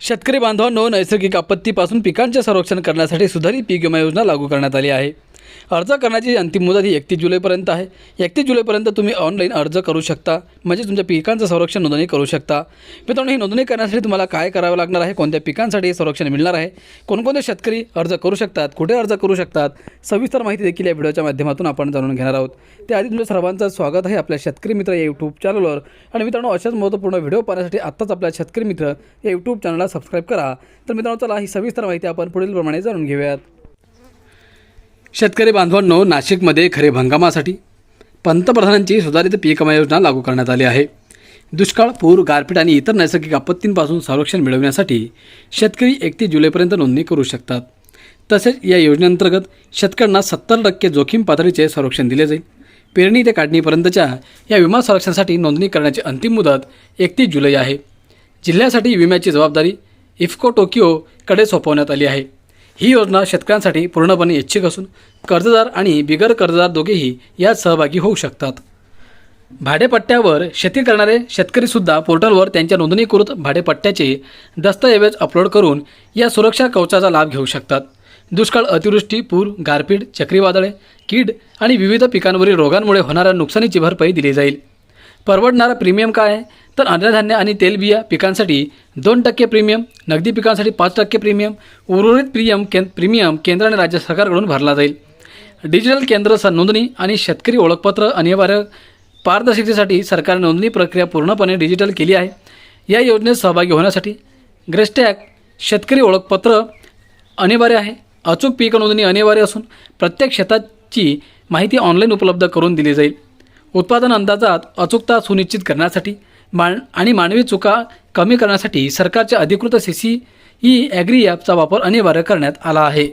शेतकरी बांधवांनो, नैसर्गिक आपत्तीपासून पिकांचे संरक्षण करण्यासाठी सुधारित पीक विमा योजना लागू करण्यात आली आहे। अर्ज करण्याची अंतिम मुदत ही 31 जुलैपर्यंत आहे। 31 जुलैपर्यंत तुम्ही ऑनलाईन अर्ज करू शकता, म्हणजे तुमच्या पिकांचं संरक्षण नोंदणी करू शकता। मित्रांनो, ही नोंदणी करण्यासाठी तुम्हाला काय करावं लागणार आहे, कोणत्या पिकांसाठी हे संरक्षण मिळणार आहे, कोणकोणते शेतकरी अर्ज करू शकतात, कुठे अर्ज करू शकतात, सविस्तर माहिती देखील या व्हिडिओच्या माध्यमातून आपण जाणून घेणार आहोत। त्याआधी तुमच्या सर्वांचं स्वागत आहे आपल्या शेतकरी मित्र या यूट्यूब चॅनलवर। आणि मित्रांनो, अशाच महत्त्वपूर्ण व्हिडिओ पाहण्यासाठी आत्ताच आपल्या शेतकरी मित्र या यूट्यूब चॅनलला सबस्क्राईब करा। तर मित्रांनो, चला ही सविस्तर माहिती आपण पुढील प्रमाणे जाणून घेऊयात। शेतकरी बांधवांनो, नाशिकमध्ये खरीप हंगामासाठी पंतप्रधानांची सुधारित पीक विमा योजना लागू करण्यात आली आहे। दुष्काळ, पूर, गारपीट आणि इतर नैसर्गिक आपत्तींपासून संरक्षण मिळवण्यासाठी शेतकरी 31 जुलैपर्यंत नोंदणी करू शकतात। तसेच या योजनेअंतर्गत शेतकऱ्यांना 70% जोखीम पातळीचे संरक्षण दिले जाईल। पेरणी ते काढणीपर्यंतच्या या विमा संरक्षणासाठी नोंदणी करण्याची अंतिम मुदत 31 जुलै आहे। जिल्ह्यासाठी विम्याची जबाबदारी इफ्को टोकियोकडे सोपवण्यात आली आहे। ही योजना शेतकऱ्यांसाठी पूर्णपणे ऐच्छिक असून कर्जदार आणि बिगर कर्जदार दोघेही यात सहभागी होऊ शकतात। भाडेपट्ट्यावर शेती करणारे शेतकरीसुद्धा पोर्टलवर त्यांच्या नोंदणीकृत भाडेपट्ट्याचे दस्तऐवज अपलोड करून या सुरक्षा कवचाचा लाभ घेऊ शकतात। दुष्काळ, अतिवृष्टी, पूर, गारपीट, चक्रीवादळे, कीड आणि विविध पिकांवरील रोगांमुळे होणाऱ्या नुकसानीची भरपाई दिली जाईल। परवडणारा प्रीमियम काय आहे, तर अन्नधान्य आणि तेलबिया पिकांसाठी 2% प्रीमियम, नगदी पिकांसाठी 5% प्रीमियम, उर्वरित प्रीमियम केंद्र आणि राज्य सरकारकडून भरला जाईल। डिजिटल केंद्र नोंदणी आणि शेतकरी ओळखपत्र अनिवार्य पारदर्शकतेसाठी सरकारने नोंदणी प्रक्रिया पूर्णपणे डिजिटल केली आहे। या योजनेत सहभागी होण्यासाठी ग्रेस्टॅग शेतकरी ओळखपत्र अनिवार्य आहे। अचूक पीक नोंदणी अनिवार्य असून प्रत्येक शेताची माहिती ऑनलाईन उपलब्ध करून दिली जाईल। उत्पादन अंदाजात अचूकता सुनिश्चित करण्यासाठी आणि मानवी चुका कमी करण्यासाठी सरकारच्या अधिकृत CCE ॲग्री ॲपचा वापर अनिवार्य करण्यात आला आहे।